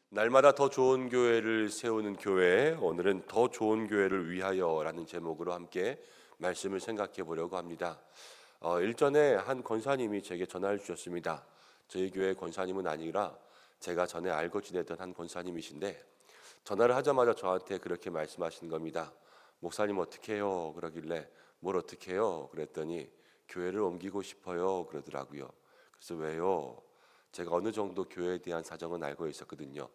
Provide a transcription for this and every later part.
날마다 더 좋은 교회를 세우는 교회, 오늘은 더 좋은 교회를 위하여라는 제목으로 함께 말씀을 생각해 보려고 합니다. 일전에 한 권사님이 제게 전화를 주셨습니다. 저희 교회 권사님은 아니라 제가 전에 알고 지내던 한 권사님이신데 전화를 하자마자 저한테 그렇게 말씀하시는 겁니다. 목사님 어떻게 해요? 그러길래 뭘 어떻게 해요? 그랬더니 교회를 옮기고 싶어요 그러더라고요. 그래서 왜요? 제가 어느 정도 교회에 대한 사정은 알고 있었거든요.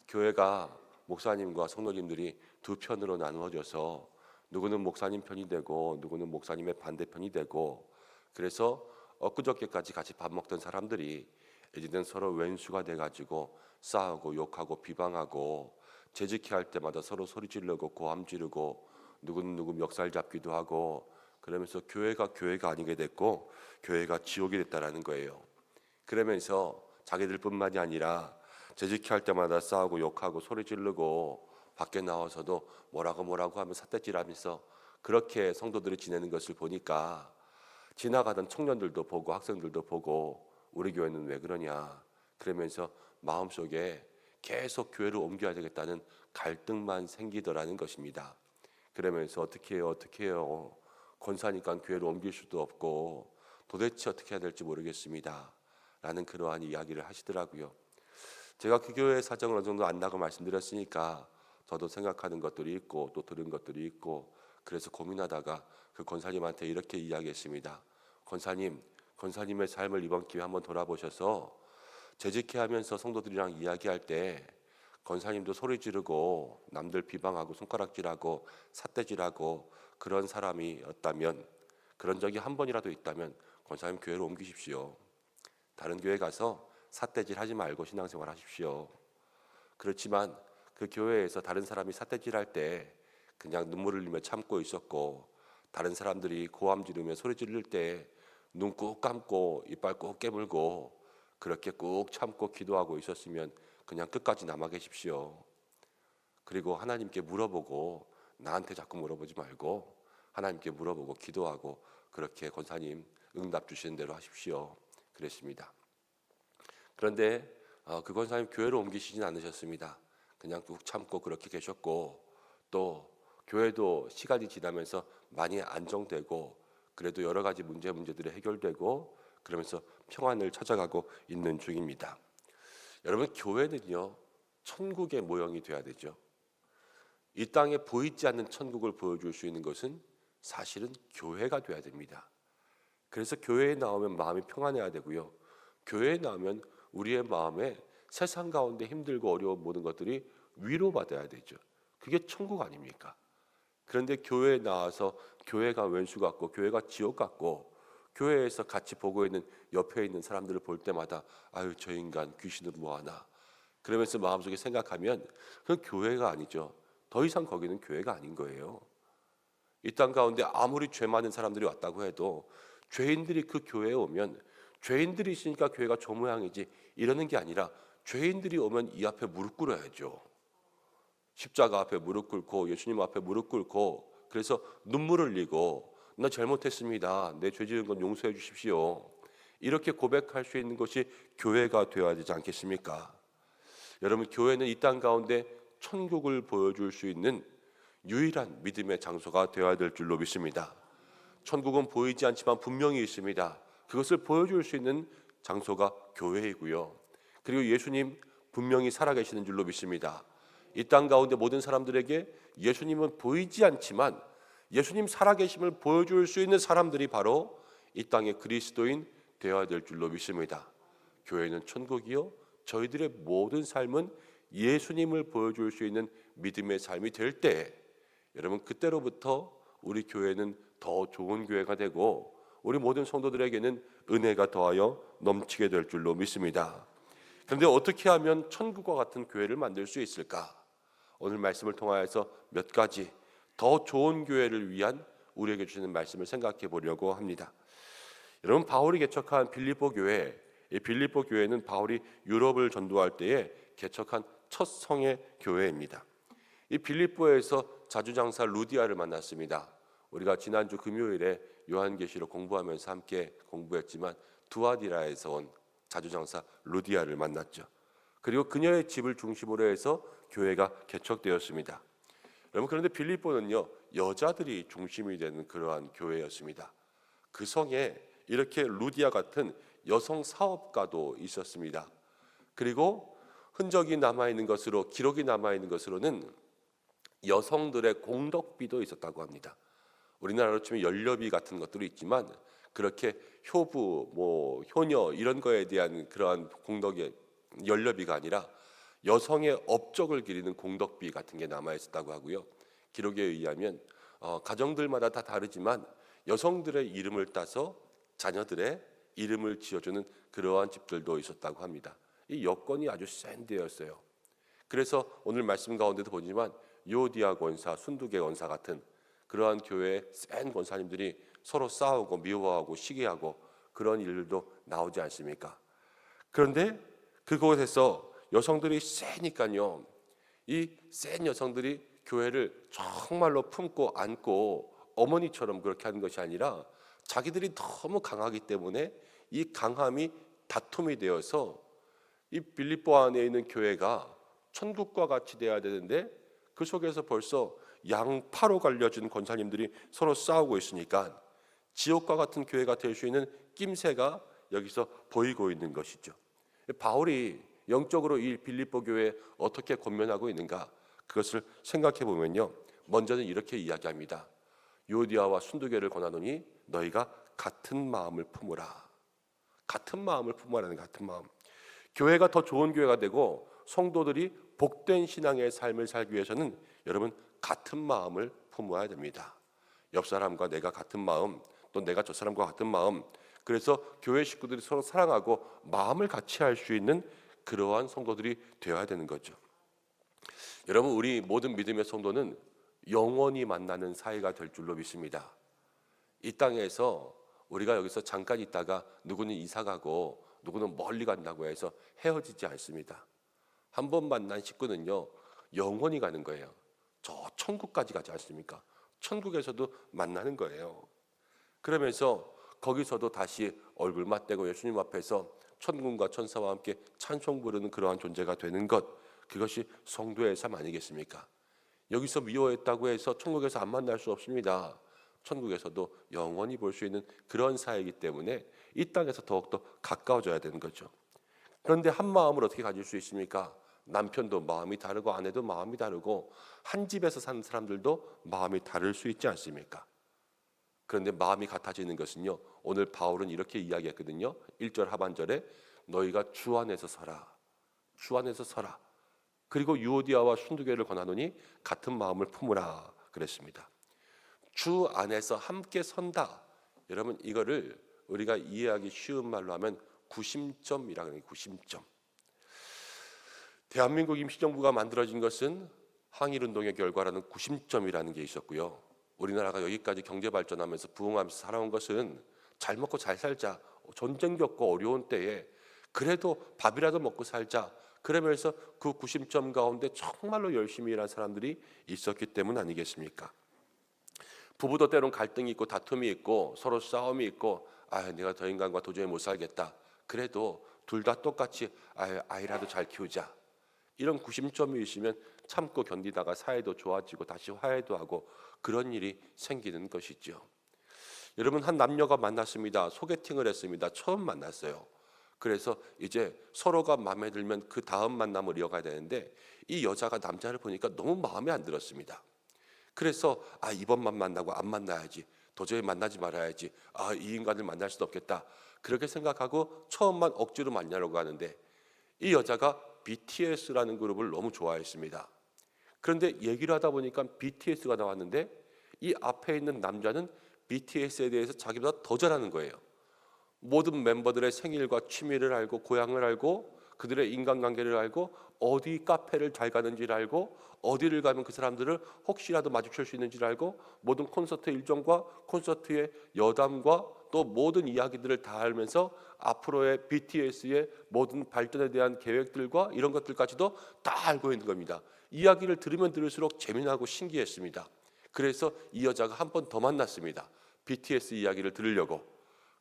교회가 목사님과 성도님들이 두 편으로 나누어져서 누구는 목사님 편이 되고 누구는 목사님의 반대편이 되고, 그래서 엊그저께까지 같이 밥 먹던 사람들이 이제는 서로 왼수가 돼가지고 싸우고 욕하고 비방하고 재직회 할 때마다 서로 소리 지르고 고함 지르고 누구는 누구 멱살 잡기도 하고, 그러면서 교회가 아니게 됐고 교회가 지옥이 됐다라는 거예요. 그러면서 자기들뿐만이 아니라 재직회 할 때마다 싸우고 욕하고 소리 지르고 밖에 나와서도 뭐라고 하면 삿대질하면서 그렇게 성도들이 지내는 것을 보니까 지나가던 청년들도 보고 학생들도 보고 우리 교회는 왜 그러냐 그러면서 마음속에 계속 교회를 옮겨야 되겠다는 갈등만 생기더라는 것입니다. 그러면서 어떻게 해요 권사니까 교회를 옮길 수도 없고 도대체 어떻게 해야 될지 모르겠습니다 라는 그러한 이야기를 하시더라고요. 제가 그 교회의 사정을 어느 정도 안다고 말씀드렸으니까 저도 생각하는 것들이 있고 또 들은 것들이 있고, 그래서 고민하다가 그 권사님한테 이렇게 이야기했습니다. 권사님의 삶을 이번 기회에 한번 돌아보셔서 재직해 하면서 성도들이랑 이야기할 때 권사님도 소리 지르고 남들 비방하고 손가락질하고 삿대질하고 그런 사람이었다면, 그런 적이 한 번이라도 있다면 권사님 교회를 옮기십시오. 다른 교회 가서 삿대질 하지 말고 신앙생활 하십시오. 그렇지만 그 교회에서 다른 사람이 삿대질할 때 그냥 눈물을 흘리며 참고 있었고, 다른 사람들이 고함 지르며 소리 지를 때 눈 꾹 감고 이빨 꾹 깨물고 그렇게 꾹 참고 기도하고 있었으면 그냥 끝까지 남아 계십시오. 그리고 하나님께 물어보고, 나한테 자꾸 물어보지 말고 하나님께 물어보고 기도하고 그렇게 권사님 응답 주시는 대로 하십시오 그랬습니다. 그런데 그 권사님 교회로 옮기시진 않으셨습니다. 그냥 꾹 참고 그렇게 계셨고, 또 교회도 시간이 지나면서 많이 안정되고 그래도 여러 가지 문제들이 해결되고 그러면서 평안을 찾아가고 있는 중입니다. 여러분, 교회는요 천국의 모형이 돼야 되죠. 이 땅에 보이지 않는 천국을 보여줄 수 있는 것은 사실은 교회가 돼야 됩니다. 그래서 교회에 나오면 마음이 평안해야 되고요, 교회에 나오면 우리의 마음에 세상 가운데 힘들고 어려운 모든 것들이 위로받아야 되죠. 그게 천국 아닙니까? 그런데 교회에 나와서 교회가 왼수 같고 교회가 지옥 같고, 교회에서 같이 보고 있는 옆에 있는 사람들을 볼 때마다 아유 저 인간 귀신은 뭐하나 그러면서 마음속에 생각하면 그건 교회가 아니죠. 더 이상 거기는 교회가 아닌 거예요. 이 땅 가운데 아무리 죄 많은 사람들이 왔다고 해도 죄인들이 그 교회에 오면 죄인들이 있으니까 교회가 저 모양이지 이러는 게 아니라 죄인들이 오면 이 앞에 무릎 꿇어야죠. 십자가 앞에 무릎 꿇고 예수님 앞에 무릎 꿇고 그래서 눈물을 흘리고 나 잘못했습니다. 내 죄 지은 건 용서해 주십시오. 이렇게 고백할 수 있는 것이 교회가 되어야 되지 않겠습니까? 여러분, 교회는 이 땅 가운데 천국을 보여줄 수 있는 유일한 믿음의 장소가 되어야 될 줄로 믿습니다. 천국은 보이지 않지만 분명히 있습니다. 그것을 보여줄 수 있는 장소가 교회이고요. 그리고 예수님 분명히 살아계시는 줄로 믿습니다. 이 땅 가운데 모든 사람들에게 예수님은 보이지 않지만 예수님 살아계심을 보여줄 수 있는 사람들이 바로 이 땅의 그리스도인 되어야 될 줄로 믿습니다. 교회는 천국이요, 저희들의 모든 삶은 예수님을 보여줄 수 있는 믿음의 삶이 될 때, 여러분 그때로부터 우리 교회는 더 좋은 교회가 되고 우리 모든 성도들에게는 은혜가 더하여 넘치게 될 줄로 믿습니다. 그런데 어떻게 하면 천국과 같은 교회를 만들 수 있을까? 오늘 말씀을 통하여서 몇 가지 더 좋은 교회를 위한 우리에게 주시는 말씀을 생각해 보려고 합니다. 여러분, 바울이 개척한 빌립보 교회, 이 빌립보 교회는 바울이 유럽을 전도할 때에 개척한 첫 성의 교회입니다. 이 빌립보에서 자주장사 루디아를 만났습니다. 우리가 지난주 금요일에 요한계시록 공부하면서 함께 공부했지만 두아디라에서 온 자주장사 루디아를 만났죠. 그리고 그녀의 집을 중심으로 해서 교회가 개척되었습니다. 여러분, 그런데 빌립보는요, 여자들이 중심이 되는 그러한 교회였습니다. 그 성에 이렇게 루디아 같은 여성 사업가도 있었습니다. 그리고 흔적이 남아있는 것으로, 기록이 남아있는 것으로는 여성들의 공덕비도 있었다고 합니다. 우리나라로 치면 연료비 같은 것들이 있지만 그렇게 효부, 효녀 이런 거에 대한 그러한 공덕의 연료비가 아니라 여성의 업적을 기리는 공덕비 같은 게 남아 있었다고 하고요. 기록에 의하면 가정들마다 다 다르지만 여성들의 이름을 따서 자녀들의 이름을 지어주는 그러한 집들도 있었다고 합니다. 이 여건이 아주 센 데였어요. 그래서 오늘 말씀 가운데도 보지만 요디아 권사, 순두계 권사 같은 그러한 교회의 센 권사님들이 서로 싸우고 미워하고 시기하고 그런 일들도 나오지 않습니까? 그런데 그곳에서 여성들이 세니까요, 이 센 여성들이 교회를 정말로 품고 안고 어머니처럼 그렇게 하는 것이 아니라 자기들이 너무 강하기 때문에 이 강함이 다툼이 되어서 이 빌립보 안에 있는 교회가 천국과 같이 돼야 되는데 그 속에서 벌써 양파로 갈려진 권사님들이 서로 싸우고 있으니까 지옥과 같은 교회가 될 수 있는 낌새가 여기서 보이고 있는 것이죠. 바울이 영적으로 이 빌립보 교회에 어떻게 권면하고 있는가, 그것을 생각해 보면요, 먼저는 이렇게 이야기합니다. 요디아와 순두계를 권하노니 너희가 같은 마음을 품으라. 같은 마음을 품으라는, 같은 마음. 교회가 더 좋은 교회가 되고 성도들이 복된 신앙의 삶을 살기 위해서는 여러분 같은 마음을 품어야 됩니다. 옆 사람과 내가 같은 마음, 또 내가 저 사람과 같은 마음. 그래서 교회 식구들이 서로 사랑하고 마음을 같이 할 수 있는 그러한 성도들이 되어야 되는 거죠. 여러분, 우리 모든 믿음의 성도는 영원히 만나는 사이가 될 줄로 믿습니다. 이 땅에서 우리가 여기서 잠깐 있다가 누구는 이사가고 누구는 멀리 간다고 해서 헤어지지 않습니다. 한 번 만난 식구는요, 영원히 가는 거예요. 저 천국까지 가지 않습니까? 천국에서도 만나는 거예요. 그러면서 거기서도 다시 얼굴 맞대고 예수님 앞에서 천군과 천사와 함께 찬송 부르는 그러한 존재가 되는 것, 그것이 성도의 삶 아니겠습니까? 여기서 미워했다고 해서 천국에서 안 만날 수 없습니다. 천국에서도 영원히 볼 수 있는 그런 사이이기 때문에 이 땅에서 더욱더 가까워져야 되는 거죠. 그런데 한 마음을 어떻게 가질 수 있습니까? 남편도 마음이 다르고 아내도 마음이 다르고 한 집에서 사는 사람들도 마음이 다를 수 있지 않습니까? 그런데 마음이 같아지는 것은요, 오늘 바울은 이렇게 이야기했거든요. 1절 하반절에 너희가 주 안에서 서라. 주 안에서 서라. 그리고 유오디아와 순두교를 권하노니 같은 마음을 품으라 그랬습니다. 주 안에서 함께 선다. 여러분, 이거를 우리가 이해하기 쉬운 말로 하면 구심점이라고 해요. 구심점. 대한민국 임시정부가 만들어진 것은 항일운동의 결과라는 구심점이라는 게 있었고요. 우리나라가 여기까지 경제 발전하면서 부흥하면서 살아온 것은 잘 먹고 잘 살자, 전쟁 겪고 어려운 때에 그래도 밥이라도 먹고 살자, 그러면서 그 구심점 가운데 정말로 열심히 일한 사람들이 있었기 때문 아니겠습니까? 부부도 때론 갈등이 있고 다툼이 있고 서로 싸움이 있고 내가 저 인간과 도저히 못 살겠다. 그래도 둘 다 똑같이 아이라도 잘 키우자. 이런 구심점이 있으면 참고 견디다가 사이도 좋아지고 다시 화해도 하고 그런 일이 생기는 것이죠. 여러분, 한 남녀가 만났습니다. 소개팅을 했습니다. 처음 만났어요. 그래서 이제 서로가 마음에 들면 그 다음 만남을 이어가야 되는데 이 여자가 남자를 보니까 너무 마음에 안 들었습니다. 그래서 이번만 만나고 안 만나야지, 도저히 만나지 말아야지, 이 인간을 만날 수도 없겠다, 그렇게 생각하고 처음만 억지로 만나려고 하는데 이 여자가 BTS라는 그룹을 너무 좋아했습니다. 그런데 얘기를 하다 보니까 BTS가 나왔는데 이 앞에 있는 남자는 BTS에 대해서 자기보다 더 잘하는 거예요. 모든 멤버들의 생일과 취미를 알고 고향을 알고 그들의 인간관계를 알고 어디 카페를 잘 가는지를 알고 어디를 가면 그 사람들을 혹시라도 마주칠 수 있는지를 알고 모든 콘서트 일정과 콘서트의 여담과 또 모든 이야기들을 다 알면서 앞으로의 BTS의 모든 발전에 대한 계획들과 이런 것들까지도 다 알고 있는 겁니다. 이야기를 들으면 들을수록 재미나고 신기했습니다. 그래서 이 여자가 한 번 더 만났습니다. BTS 이야기를 들으려고.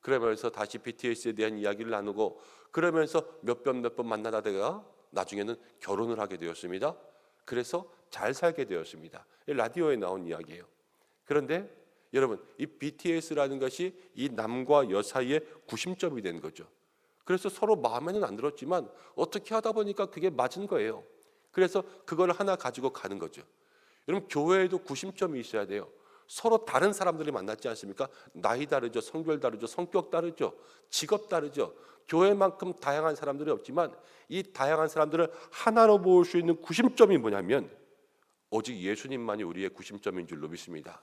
그러면서 다시 BTS에 대한 이야기를 나누고 그러면서 몇 번 만나다가 나중에는 결혼을 하게 되었습니다. 그래서 잘 살게 되었습니다. 라디오에 나온 이야기예요. 그런데 여러분, 이 BTS라는 것이 이 남과 여 사이의 구심점이 된 거죠. 그래서 서로 마음에는 안 들었지만 어떻게 하다 보니까 그게 맞은 거예요. 그래서 그걸 하나 가지고 가는 거죠. 여러분, 교회에도 구심점이 있어야 돼요. 서로 다른 사람들이 만났지 않습니까? 나이 다르죠, 성별 다르죠, 성격 다르죠, 직업 다르죠. 교회만큼 다양한 사람들이 없지만 이 다양한 사람들을 하나로 모을 수 있는 구심점이 뭐냐면 오직 예수님만이 우리의 구심점인 줄로 믿습니다.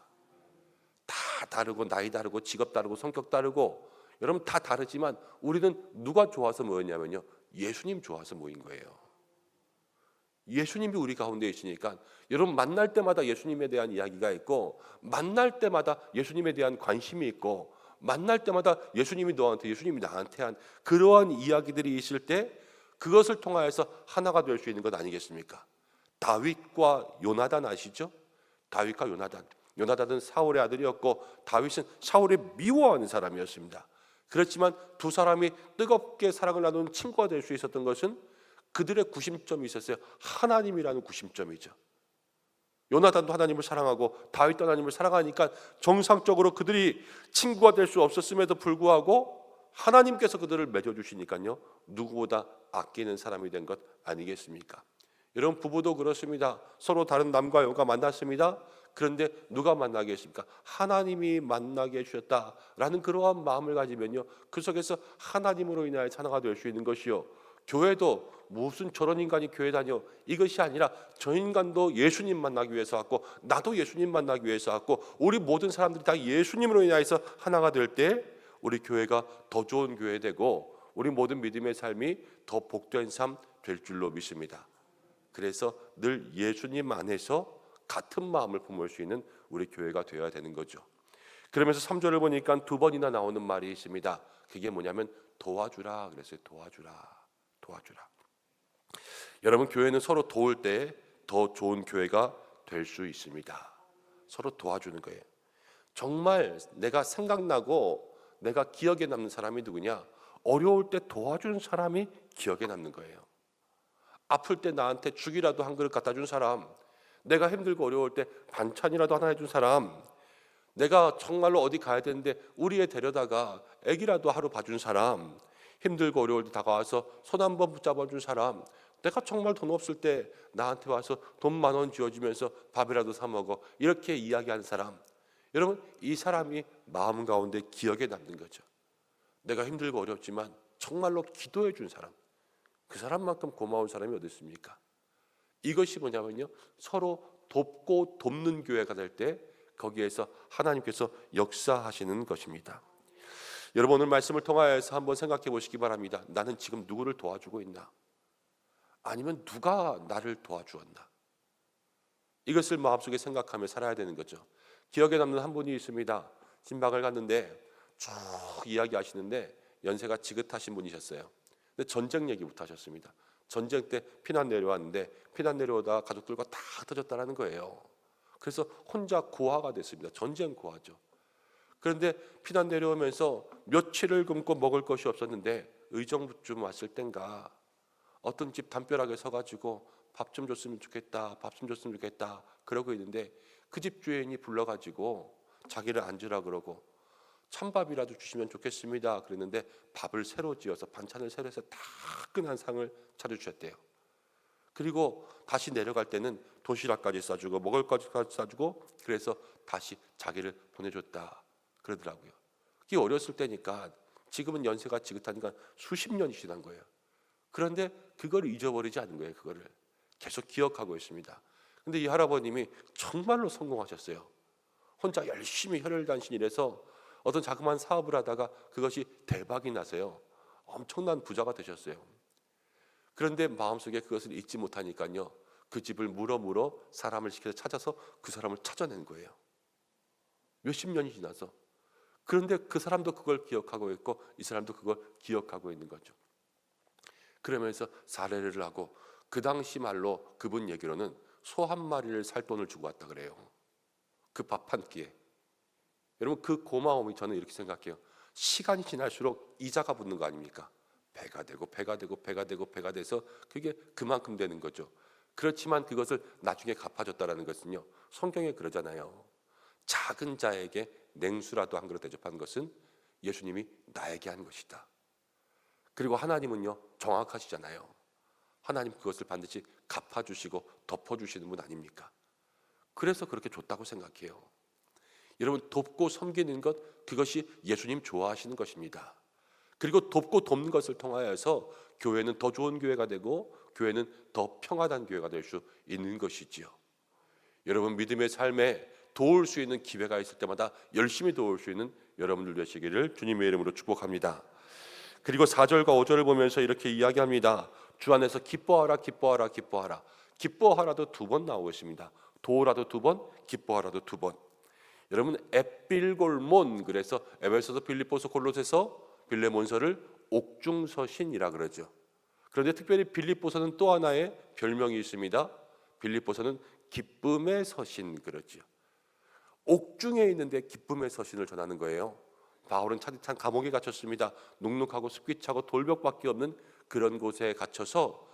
다 다르고 나이 다르고 직업 다르고 성격 다르고 여러분 다 다르지만 우리는 누가 좋아서 모였냐면요, 예수님 좋아서 모인 거예요. 예수님이 우리 가운데 있으니까 여러분 만날 때마다 예수님에 대한 이야기가 있고 만날 때마다 예수님에 대한 관심이 있고 만날 때마다 예수님이 너한테 예수님이 나한테 한 그러한 이야기들이 있을 때 그것을 통하여서 하나가 될 수 있는 것 아니겠습니까? 다윗과 요나단 아시죠? 다윗과 요나단. 요나단은 사울의 아들이었고 다윗은 사울이 미워하는 사람이었습니다. 그렇지만 두 사람이 뜨겁게 사랑을 나누는 친구가 될 수 있었던 것은 그들의 구심점이 있었어요. 하나님이라는 구심점이죠. 요나단도 하나님을 사랑하고 다윗도 하나님을 사랑하니까 정상적으로 그들이 친구가 될 수 없었음에도 불구하고 하나님께서 그들을 맺어주시니까요, 누구보다 아끼는 사람이 된 것 아니겠습니까? 여러분, 부부도 그렇습니다. 서로 다른 남과 여가 만났습니다. 그런데 누가 만나게 했습니까? 하나님이 만나게 해주셨다라는 그러한 마음을 가지면요, 그 속에서 하나님으로 인하여 하나가 될 수 있는 것이요, 교회도 무슨 저런 인간이 교회 다녀 이것이 아니라 저 인간도 예수님 만나기 위해서 왔고 나도 예수님 만나기 위해서 왔고 우리 모든 사람들이 다 예수님으로 인하여서 하나가 될 때 우리 교회가 더 좋은 교회 되고 우리 모든 믿음의 삶이 더 복된 삶 될 줄로 믿습니다. 그래서 늘 예수님 안에서 같은 마음을 품을 수 있는 우리 교회가 되어야 되는 거죠. 그러면서 3절을 보니까 두 번이나 나오는 말이 있습니다. 그게 뭐냐면 도와주라 그랬어요. 도와주라. 여러분, 교회는 서로 도울 때 더 좋은 교회가 될 수 있습니다. 서로 도와주는 거예요. 정말 내가 생각나고 내가 기억에 남는 사람이 누구냐? 어려울 때 도와준 사람이 기억에 남는 거예요. 아플 때 나한테 죽이라도 한 그릇 갖다 준 사람, 내가 힘들고 어려울 때 반찬이라도 하나 해준 사람, 내가 정말로 어디 가야 되는데 우리 애 데려다가 애기라도 하루 봐준 사람, 힘들고 어려울 때 다가와서 손 한번 붙잡아준 사람, 내가 정말 돈 없을 때 나한테 와서 돈 10,000원 쥐어주면서 밥이라도 사 먹어 이렇게 이야기하는 사람, 여러분 이 사람이 마음 가운데 기억에 남는 거죠. 내가 힘들고 어렵지만 정말로 기도해 준 사람, 그 사람만큼 고마운 사람이 어디 있습니까? 이것이 뭐냐면요, 서로 돕고 돕는 교회가 될 때 거기에서 하나님께서 역사하시는 것입니다. 여러분, 오늘 말씀을 통하여서 한번 생각해 보시기 바랍니다. 나는 지금 누구를 도와주고 있나? 아니면 누가 나를 도와주었나? 이것을 마음속에 생각하며 살아야 되는 거죠. 기억에 남는 한 분이 있습니다. 신방을 갔는데 쭉 이야기하시는데 연세가 지긋하신 분이셨어요. 근데 전쟁 얘기부터 하셨습니다. 전쟁 때 피난 내려왔는데 피난 내려오다 가족들과 다 흩어졌다는 거예요. 그래서 혼자 고아가 됐습니다. 전쟁 고아죠. 그런데 피난 내려오면서 며칠을 굶고 먹을 것이 없었는데 의정부쯤 왔을 땐가 어떤 집 담벼락에 서가지고 밥 좀 줬으면 좋겠다, 밥 좀 줬으면 좋겠다 그러고 있는데 그 집 주인이 불러가지고 자기를 앉으라 그러고 찬밥이라도 주시면 좋겠습니다 그랬는데 밥을 새로 지어서 반찬을 새로 해서 따끈한 상을 차려주셨대요. 그리고 다시 내려갈 때는 도시락까지 싸주고 먹을 것까지 싸주고 그래서 다시 자기를 보내줬다 그러더라고요. 그게 어렸을 때니까 지금은 연세가 지긋하니까 수십 년이 지난 거예요. 그런데 그걸 잊어버리지 않은 거예요. 그거를 계속 기억하고 있습니다. 근데 이 할아버님이 정말로 성공하셨어요. 혼자 열심히 혈혈단신 일해서 어떤 자그마한 사업을 하다가 그것이 대박이 나서요, 엄청난 부자가 되셨어요. 그런데 마음속에 그것을 잊지 못하니까요, 그 집을 물어 사람을 시켜서 찾아서 그 사람을 찾아낸 거예요. 몇십 년이 지나서. 그런데 그 사람도 그걸 기억하고 있고 이 사람도 그걸 기억하고 있는 거죠. 그러면서 사례를 하고 그 당시 말로 그분 얘기로는 소 한 마리를 살 돈을 주고 왔다 그래요. 그 밥 한 끼에. 여러분, 그 고마움이 저는 이렇게 생각해요. 시간이 지날수록 이자가 붙는 거 아닙니까? 배가 되고 배가 되고 배가 되고 배가 돼서 그게 그만큼 되는 거죠. 그렇지만 그것을 나중에 갚아줬다라는 것은요, 성경에 그러잖아요. 작은 자에게 냉수라도 한 그릇 대접한 것은 예수님이 나에게 한 것이다. 그리고 하나님은요, 정확하시잖아요. 하나님 그것을 반드시 갚아주시고 덮어주시는 분 아닙니까? 그래서 그렇게 줬다고 생각해요. 여러분, 돕고 섬기는 것, 그것이 예수님 좋아하시는 것입니다. 그리고 돕고 돕는 것을 통하여서 교회는 더 좋은 교회가 되고 교회는 더 평안한 교회가 될 수 있는 것이지요. 여러분, 믿음의 삶에 도울 수 있는 기회가 있을 때마다 열심히 도울 수 있는 여러분들 되시기를 주님의 이름으로 축복합니다. 그리고 4절과 5절을 보면서 이렇게 이야기합니다. 주 안에서 기뻐하라 기뻐하라 기뻐하라. 기뻐하라도 2번 나오고 있습니다. 도우라도 2번, 기뻐하라도 2번. 여러분, 앱빌골몬, 그래서 에베소서, 빌립보서, 골로새서, 빌레몬서를 옥중서신이라 그러죠. 그런데 특별히 빌립보서는 또 하나의 별명이 있습니다. 빌립보서는 기쁨의 서신 그러죠. 옥중에 있는데 기쁨의 서신을 전하는 거예요. 바울은 차디찬 감옥에 갇혔습니다. 눅눅하고 습기 차고 돌벽밖에 없는 그런 곳에 갇혀서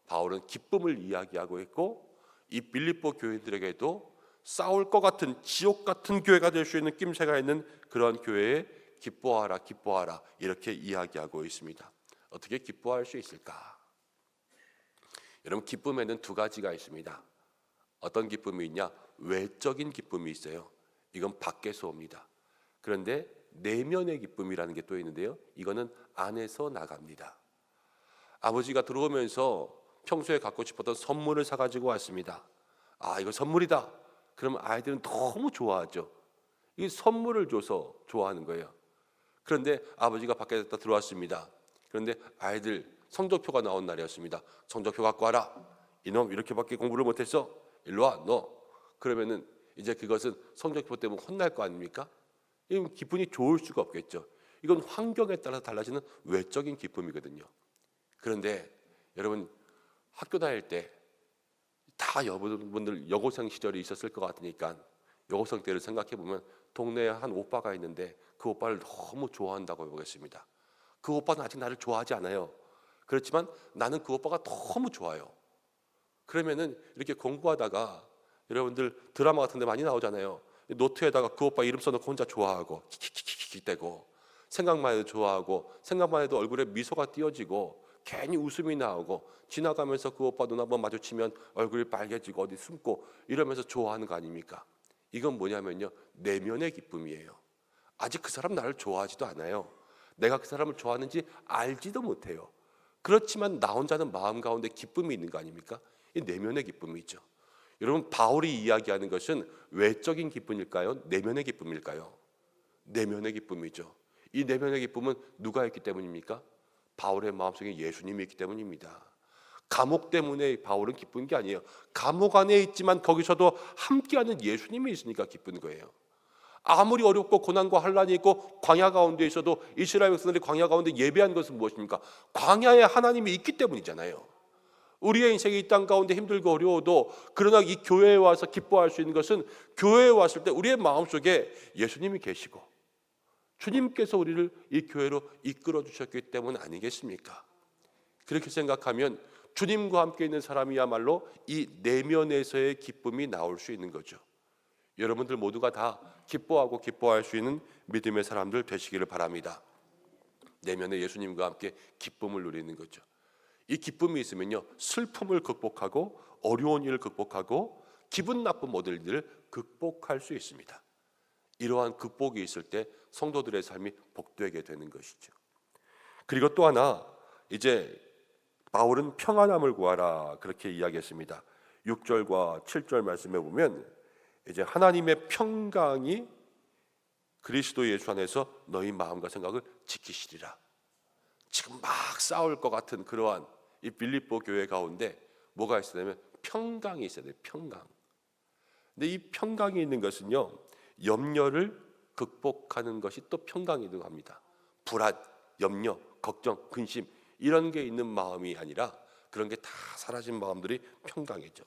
바울은 기쁨을 이야기하고 있고, 이 빌립보 교인들에게도 싸울 것 같은 지옥 같은 교회가 될 수 있는 낌새가 있는 그런 교회에 기뻐하라 기뻐하라 이렇게 이야기하고 있습니다. 어떻게 기뻐할 수 있을까? 여러분, 기쁨에는 2가지가 있습니다. 어떤 기쁨이 있냐? 외적인 기쁨이 있어요. 이건 밖에서 옵니다. 그런데 내면의 기쁨이라는 게 또 있는데요, 이거는 안에서 나갑니다. 아버지가 들어오면서 평소에 갖고 싶었던 선물을 사가지고 왔습니다. 아, 이거 선물이다. 그러면 아이들은 너무 좋아하죠. 이 선물을 줘서 좋아하는 거예요. 그런데 아버지가 밖에 들어왔습니다. 그런데 아이들 성적표가 나온 날이었습니다. 성적표 갖고 와라. 이놈 이렇게밖에 공부를 못했어. 일로 와 너. 그러면은 이제 그것은 성적표 때문에 혼날 거 아닙니까? 이건 기분이 좋을 수가 없겠죠. 이건 환경에 따라서 달라지는 외적인 기쁨이거든요. 그런데 여러분, 학교 다닐 때 다 여러분들 여고생 시절이 있었을 것 같으니까 여고생 때를 생각해 보면 동네에 한 오빠가 있는데 그 오빠를 너무 좋아한다고 해보겠습니다. 그 오빠는 아직 나를 좋아하지 않아요. 그렇지만 나는 그 오빠가 너무 좋아요. 그러면은 이렇게 공부하다가 여러분들 드라마 같은 데 많이 나오잖아요. 노트에다가 그 오빠 이름 써놓고 혼자 좋아하고 킥킥킥킥 대고, 생각만 해도 좋아하고, 생각만 해도 얼굴에 미소가 띄어지고 괜히 웃음이 나오고, 지나가면서 그 오빠 눈 한번 마주치면 얼굴이 빨개지고 어디 숨고 이러면서 좋아하는 거 아닙니까? 이건 뭐냐면요, 내면의 기쁨이에요. 아직 그 사람 나를 좋아하지도 않아요. 내가 그 사람을 좋아하는지 알지도 못해요. 그렇지만 나 혼자는 마음 가운데 기쁨이 있는 거 아닙니까? 이 내면의 기쁨이죠. 여러분, 바울이 이야기하는 것은 외적인 기쁨일까요? 내면의 기쁨일까요? 내면의 기쁨이죠. 이 내면의 기쁨은 누가 있기 때문입니까? 바울의 마음속에 예수님이 있기 때문입니다. 감옥 때문에 바울은 기쁜 게 아니에요. 감옥 안에 있지만 거기서도 함께하는 예수님이 있으니까 기쁜 거예요. 아무리 어렵고 고난과 환란이 있고 광야 가운데 있어도 이스라엘 백성들이 광야 가운데 예배한 것은 무엇입니까? 광야에 하나님이 있기 때문이잖아요. 우리의 인생이 이 땅 가운데 힘들고 어려워도, 그러나 이 교회에 와서 기뻐할 수 있는 것은 교회에 왔을 때 우리의 마음속에 예수님이 계시고 주님께서 우리를 이 교회로 이끌어 주셨기 때문 아니겠습니까? 그렇게 생각하면 주님과 함께 있는 사람이야말로 이 내면에서의 기쁨이 나올 수 있는 거죠. 여러분들 모두가 다 기뻐하고 기뻐할 수 있는 믿음의 사람들 되시기를 바랍니다. 내면에 예수님과 함께 기쁨을 누리는 거죠. 이 기쁨이 있으면요, 슬픔을 극복하고 어려운 일을 극복하고 기분 나쁜 모든 일들을 극복할 수 있습니다. 이러한 극복이 있을 때 성도들의 삶이 복되게 되는 것이죠. 그리고 또 하나, 이제 바울은 평안함을 구하라 그렇게 이야기했습니다. 6절과 7절 말씀에 보면 이제 하나님의 평강이 그리스도 예수 안에서 너희 마음과 생각을 지키시리라. 지금 막 싸울 것 같은 그러한 이 빌립보 교회 가운데 뭐가 있어야 되면 평강이 있어야 돼요. 평강. 근데 이 평강이 있는 것은요, 염려를 극복하는 것이 또 평강이기도 합니다. 불안, 염려, 걱정, 근심 이런 게 있는 마음이 아니라 그런 게 다 사라진 마음들이 평강이죠.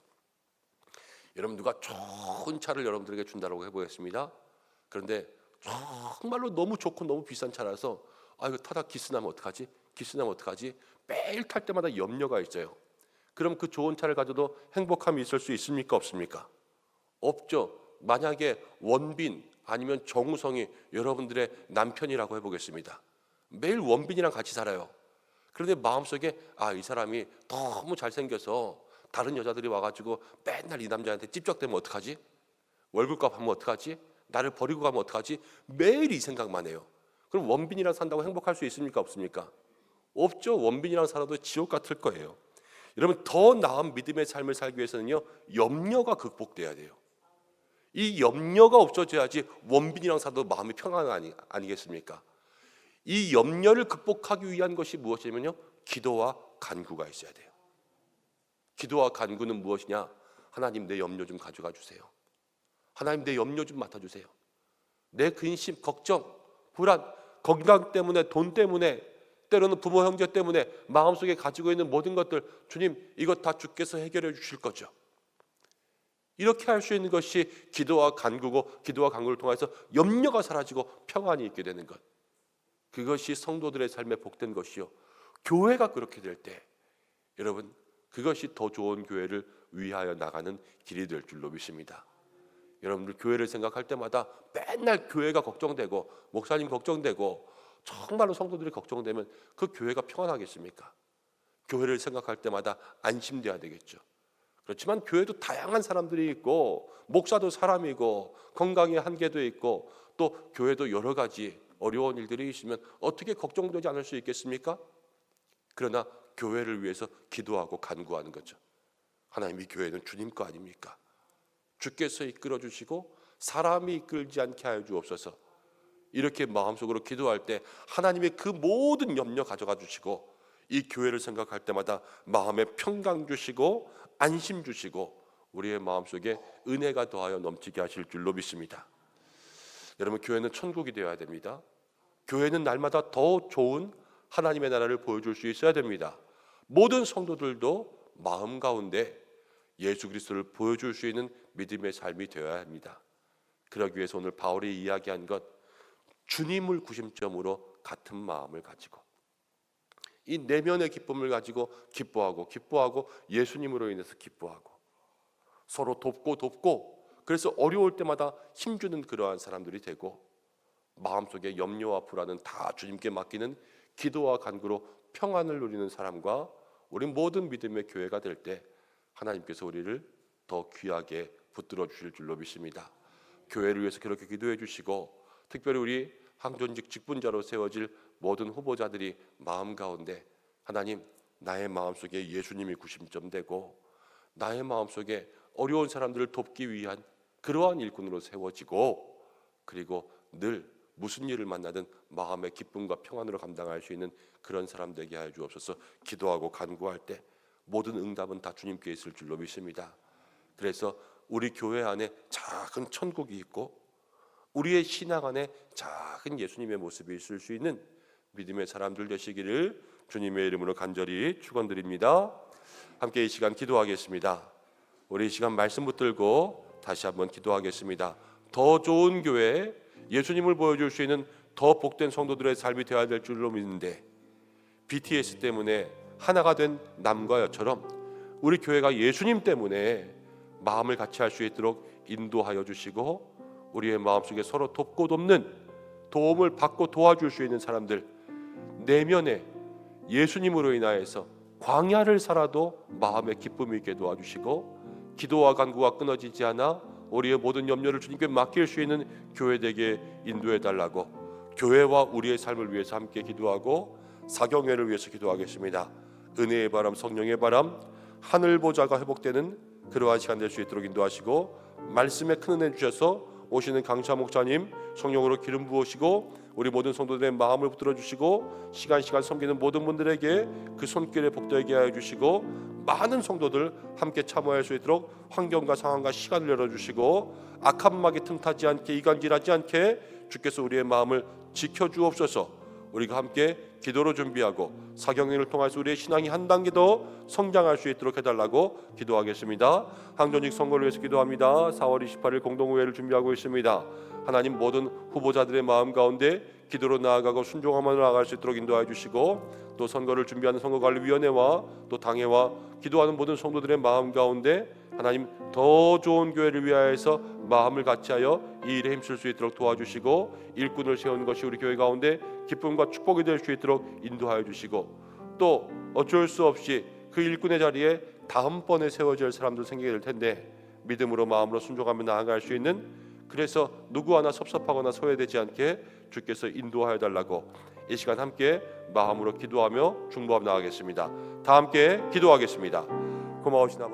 여러분, 누가 좋은 차를 여러분들에게 준다고 해보겠습니다. 그런데 정말로 너무 좋고 너무 비싼 차라서 이거 타다 기스 나면 어떡하지? 기스나면 어떡하지? 매일 탈 때마다 염려가 있어요. 그럼 그 좋은 차를 가져도 행복함이 있을 수 있습니까? 없습니까? 없죠. 만약에 원빈 아니면 정우성이 여러분들의 남편이라고 해보겠습니다. 매일 원빈이랑 같이 살아요. 그런데 마음속에 이 사람이 너무 잘생겨서 다른 여자들이 와가지고 맨날 이 남자한테 찝적대면 어떡하지? 월급값 하면 어떡하지? 나를 버리고 가면 어떡하지? 매일 이 생각만 해요. 그럼 원빈이랑 산다고 행복할 수 있습니까? 없습니까? 없죠. 원빈이랑 살아도 지옥 같을 거예요. 여러분, 더 나은 믿음의 삶을 살기 위해서는요, 염려가 극복돼야 돼요. 이 염려가 없어져야지 원빈이랑 살아도 마음이 평안 아니겠습니까? 이 염려를 극복하기 위한 것이 무엇이냐면요, 기도와 간구가 있어야 돼요. 기도와 간구는 무엇이냐? 하나님, 내 염려 좀 가져가 주세요. 하나님, 내 염려 좀 맡아주세요. 내 근심, 걱정, 불안, 건강 때문에, 돈 때문에, 때로는 부모 형제 때문에 마음속에 가지고 있는 모든 것들, 주님, 이것 다 주께서 해결해 주실 거죠. 이렇게 할 수 있는 것이 기도와 간구고, 기도와 간구를 통해서 염려가 사라지고 평안이 있게 되는 것, 그것이 성도들의 삶에 복된 것이요, 교회가 그렇게 될 때 여러분, 그것이 더 좋은 교회를 위하여 나가는 길이 될 줄로 믿습니다. 여러분들 교회를 생각할 때마다 맨날 교회가 걱정되고, 목사님 걱정되고, 정말로 성도들이 걱정되면 그 교회가 평안하겠습니까? 교회를 생각할 때마다 안심돼야 되겠죠. 그렇지만 교회도 다양한 사람들이 있고, 목사도 사람이고, 건강에 한계도 있고, 또 교회도 여러 가지 어려운 일들이 있으면 어떻게 걱정되지 않을 수 있겠습니까? 그러나 교회를 위해서 기도하고 간구하는 거죠. 하나님, 이 교회는 주님 거 아닙니까? 주께서 이끌어 주시고 사람이 이끌지 않게 하여 주옵소서. 이렇게 마음속으로 기도할 때 하나님의 그 모든 염려 가져가 주시고, 이 교회를 생각할 때마다 마음에 평강 주시고 안심 주시고 우리의 마음속에 은혜가 더하여 넘치게 하실 줄로 믿습니다. 여러분, 교회는 천국이 되어야 됩니다. 교회는 날마다 더 좋은 하나님의 나라를 보여줄 수 있어야 됩니다. 모든 성도들도 마음 가운데 예수 그리스도를 보여줄 수 있는 믿음의 삶이 되어야 합니다. 그러기 위해서 오늘 바울이 이야기한 것, 주님을 구심점으로 같은 마음을 가지고, 이 내면의 기쁨을 가지고 기뻐하고 예수님으로 인해서 기뻐하고, 서로 돕고 그래서 어려울 때마다 힘주는 그러한 사람들이 되고, 마음속에 염려와 불안은 다 주님께 맡기는 기도와 간구로 평안을 누리는 사람과 우리 모든 믿음의 교회가 될 때 하나님께서 우리를 더 귀하게 붙들어 주실 줄로 믿습니다. 교회를 위해서 그렇게 기도해 주시고, 특별히 우리 항존직 직분자로 세워질 모든 후보자들이 마음 가운데, 하나님, 나의 마음속에 예수님이 구심점 되고 나의 마음속에 어려운 사람들을 돕기 위한 그러한 일꾼으로 세워지고, 그리고 늘 무슨 일을 만나든 마음의 기쁨과 평안으로 감당할 수 있는 그런 사람 되게 하여 주옵소서. 기도하고 간구할 때 모든 응답은 다 주님께 있을 줄로 믿습니다. 그래서 우리 교회 안에 작은 천국이 있고, 우리의 신앙 안에 작은 예수님의 모습이 있을 수 있는 믿음의 사람들 되시기를 주님의 이름으로 간절히 축원드립니다. 함께 이 시간 기도하겠습니다. 우리 이 시간 말씀 붙들고 다시 한번 기도하겠습니다. 더 좋은 교회, 예수님을 보여줄 수 있는 더 복된 성도들의 삶이 되어야 될 줄로 믿는데, BTS 때문에 하나가 된 남과 여처럼 우리 교회가 예수님 때문에 마음을 같이 할 수 있도록 인도하여 주시고, 우리의 마음속에 서로 돕고 돕는, 도움을 받고 도와줄 수 있는 사람들, 내면에 예수님으로 인하여서 광야를 살아도 마음의 기쁨이 있게 도와주시고, 기도와 간구가 끊어지지 않아 우리의 모든 염려를 주님께 맡길 수 있는 교회 되게 인도해 달라고, 교회와 우리의 삶을 위해서 함께 기도하고 사경회를 위해서 기도하겠습니다. 은혜의 바람, 성령의 바람, 하늘 보좌가 회복되는 그러한 시간 될 수 있도록 인도하시고, 말씀에 큰 은혜 주셔서 오시는 강차 목사님 성령으로 기름 부으시고, 우리 모든 성도들의 마음을 붙들어 주시고, 시간 섬기는 모든 분들에게 그 손길에 복되게 하여 주시고, 많은 성도들 함께 참여할 수 있도록 환경과 상황과 시간을 열어주시고, 악한 마귀 틈타지 않게, 이간질하지 않게 주께서 우리의 마음을 지켜주옵소서. 우리가 함께 기도로 준비하고 사경회를 통해서 우리의 신앙이 한 단계 더 성장할 수 있도록 해달라고 기도하겠습니다. 항존직 선거를 위해서 기도합니다. 4월 28일 공동의회를 준비하고 있습니다. 하나님, 모든 후보자들의 마음 가운데 기도로 나아가고 순종하며 나아갈 수 있도록 인도하여 주시고, 또 선거를 준비하는 선거관리위원회와 또 당회와 기도하는 모든 성도들의 마음 가운데 하나님 더 좋은 교회를 위하여서 마음을 같이하여 이 일에 힘쓸 수 있도록 도와주시고, 일꾼을 세우는 것이 우리 교회 가운데 기쁨과 축복이 될 수 있도록 인도하여 주시고, 또 어쩔 수 없이 그 일꾼의 자리에 다음번에 세워질 사람도 생기게 될 텐데 믿음으로 마음으로 순종하며 나아갈 수 있는, 그래서 누구 하나 섭섭하거나 소외되지 않게 주께서 인도하여 달라고 이 시간 함께 마음으로 기도하며 중보하며 나가겠습니다. 다 함께 기도하겠습니다. 고마우신 아버지,